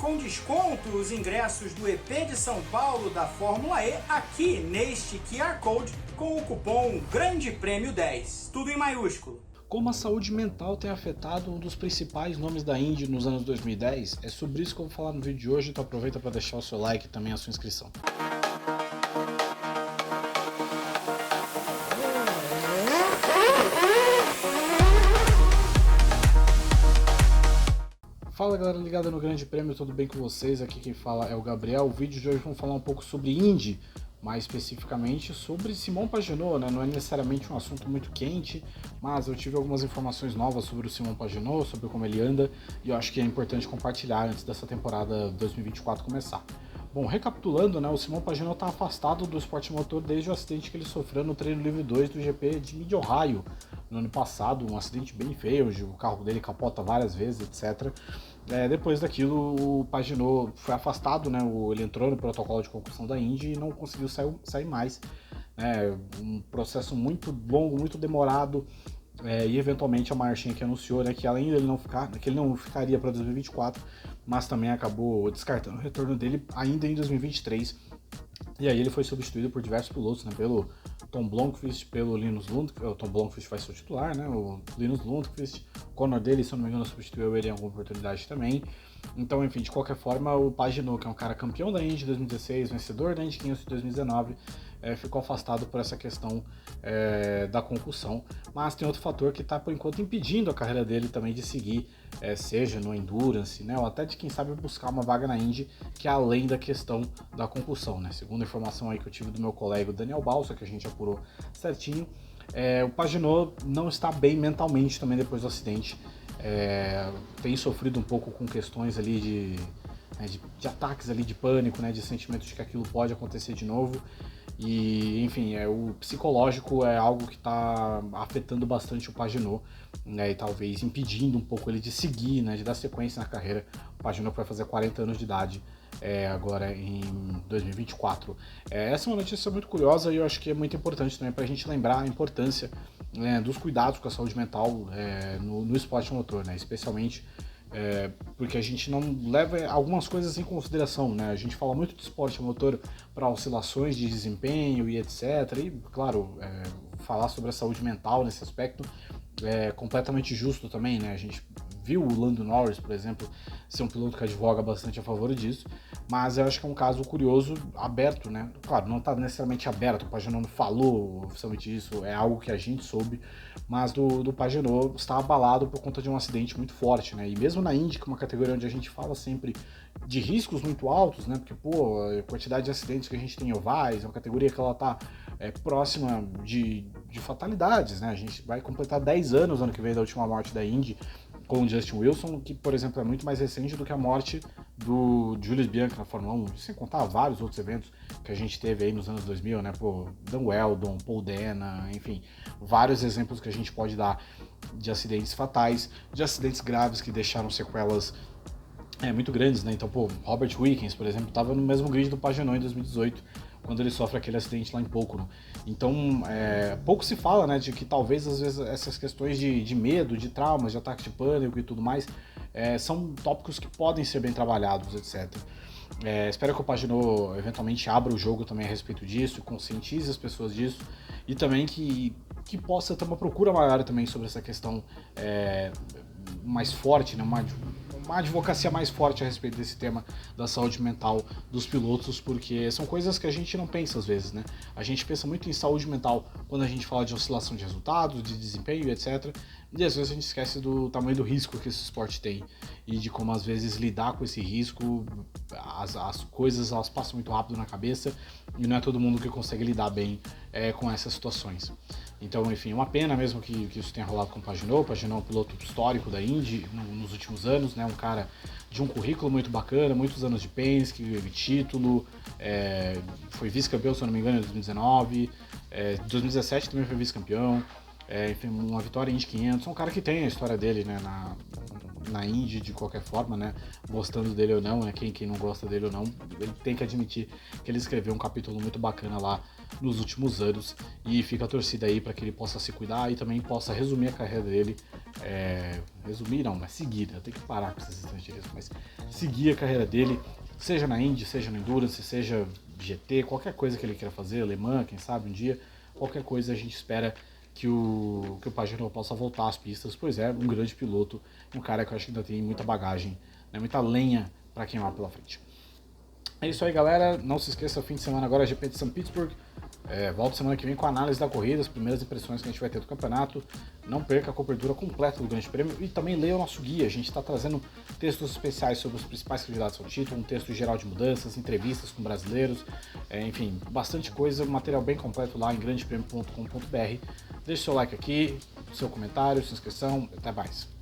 com desconto os ingressos do EP de São Paulo da Fórmula E aqui neste QR Code com o cupom Grande Prêmio 10, tudo em maiúsculo. Como a saúde mental tem afetado um dos principais nomes da Indy nos anos 2010, é sobre isso que eu vou falar no vídeo de hoje, então aproveita para deixar o seu like e também a sua inscrição. Fala galera ligada no Grande Prêmio, tudo bem com vocês? Aqui quem fala é o Gabriel. O vídeo de hoje vamos falar um pouco sobre Indy, mais especificamente sobre Simon Pagenaud, né? Não é necessariamente um assunto muito quente, mas eu tive algumas informações novas sobre o Simon Pagenaud, sobre como ele anda, e eu acho que é importante compartilhar antes dessa temporada 2024 começar. Bom, recapitulando, né, o Simon Pagenaud está afastado do esporte motor desde o acidente que ele sofreu no treino livre 2 do GP de Mid-Ohio no ano passado, um acidente bem feio, o carro dele capota várias vezes, etc. Depois daquilo, o Pagenaud foi afastado, né, ele entrou no protocolo de concussão da Indy e não conseguiu sair mais. Um processo muito longo, muito demorado, e eventualmente a Marching que anunciou, né, que além dele que ele não ficaria para 2024, mas também acabou descartando o retorno dele ainda em 2023. E aí ele foi substituído por diversos pilotos, né, pelo Tom Blomqvist, pelo Linus Lundqvist. O Tom Blomqvist vai ser o titular, né, o Linus Lundqvist, o Conor dele, se eu não me engano, substituiu ele em alguma oportunidade também. Então, enfim, de qualquer forma, o Pagenaud, que é um cara campeão da Indy de 2016, vencedor da Indy 500 de 2019, ficou afastado por essa questão da concussão. Mas tem outro fator que está, por enquanto, impedindo a carreira dele também de seguir, seja no Endurance, né, ou até de, quem sabe, buscar uma vaga na Indy, que é além da questão da concussão, né. Segundo a informação aí que eu tive do meu colega Daniel Balsa, que a gente apurou certinho, o Pagenaud não está bem mentalmente também depois do acidente. Tem sofrido um pouco com questões ali de ataques ali de pânico, né, de sentimento de que aquilo pode acontecer de novo. E, enfim, o psicológico é algo que está afetando bastante o Pagenaud, né, e talvez impedindo um pouco ele de seguir, né, de dar sequência na carreira. O Pagenaud vai fazer 40 anos de idade agora em 2024. Essa é uma notícia muito curiosa e eu acho que é muito importante também para a gente lembrar a importância, né, dos cuidados com a saúde mental no esporte motor, né, especialmente porque a gente não leva algumas coisas em consideração, né? A gente fala muito de esporte motor para oscilações de desempenho e etc. E, claro, falar sobre a saúde mental nesse aspecto é completamente justo também, né? A gente viu o Lando Norris, por exemplo, ser um piloto que advoga bastante a favor disso, mas eu acho que é um caso curioso, aberto, né? Claro, não está necessariamente aberto, o Pagenaud não falou oficialmente isso, é algo que a gente soube, mas do Pagenaud está abalado por conta de um acidente muito forte, né? E mesmo na Indy, que é uma categoria onde a gente fala sempre de riscos muito altos, né? Porque, a quantidade de acidentes que a gente tem em ovais, é uma categoria que ela está próxima de fatalidades, né? A gente vai completar 10 anos ano que vem da última morte da Indy, com o Justin Wilson, que, por exemplo, é muito mais recente do que a morte do Julius Bianchi na Fórmula 1, sem contar vários outros eventos que a gente teve aí nos anos 2000, né, Dan Weldon, Paul Dana, enfim, vários exemplos que a gente pode dar de acidentes fatais, de acidentes graves que deixaram sequelas muito grandes, né, então, Robert Wickens, por exemplo, estava no mesmo grid do Pagenaud em 2018, quando ele sofre aquele acidente lá em Pocono. Então, pouco se fala, né, de que talvez, às vezes, essas questões de medo, de traumas, de ataque de pânico e tudo mais, são tópicos que podem ser bem trabalhados, etc. Espero que o Pagenaud eventualmente abra o jogo também a respeito disso, conscientize as pessoas disso, e também que possa ter uma procura maior também sobre essa questão mais forte, né, uma advocacia mais forte a respeito desse tema da saúde mental dos pilotos, porque são coisas que a gente não pensa às vezes, né? A gente pensa muito em saúde mental quando a gente fala de oscilação de resultados, de desempenho, etc. E às vezes a gente esquece do tamanho do risco que esse esporte tem e de como às vezes lidar com esse risco, as coisas elas passam muito rápido na cabeça e não é todo mundo que consegue lidar bem com essas situações. Então, enfim, uma pena mesmo que isso tenha rolado com o Pagenaud. O Pagenaud é um piloto histórico da Indy nos últimos anos, né? Um cara de um currículo muito bacana, muitos anos de Penske, título, foi vice-campeão, se eu não me engano, em 2019, 2017 também foi vice-campeão, enfim, uma vitória em Indy 500. É um cara que tem a história dele, né, na Indy de qualquer forma, né? Gostando dele ou não, né? Quem não gosta dele ou não, ele tem que admitir que ele escreveu um capítulo muito bacana lá nos últimos anos, e fica a torcida aí para que ele possa se cuidar e também possa resumir a carreira dele. Resumir não, mas seguir, eu tenho que parar com esses estrangeirismos, mas seguir a carreira dele, seja na Indy, seja no Endurance, seja GT, qualquer coisa que ele queira fazer, alemã, quem sabe um dia, qualquer coisa a gente espera que o Pagenaud possa voltar às pistas, pois é, um grande piloto, um cara que eu acho que ainda tem muita bagagem, né, muita lenha para queimar pela frente. É isso aí, galera, não se esqueça, fim de semana agora GP de St. Petersburg. Volto semana que vem com a análise da corrida, as primeiras impressões que a gente vai ter do campeonato. Não perca a cobertura completa do Grande Prêmio e também leia o nosso guia. A gente está trazendo textos especiais sobre os principais candidatos ao título, um texto geral de mudanças, entrevistas com brasileiros, enfim, bastante coisa, um material bem completo lá em grandepremio.com.br. Deixe seu like aqui, seu comentário, sua inscrição, até mais.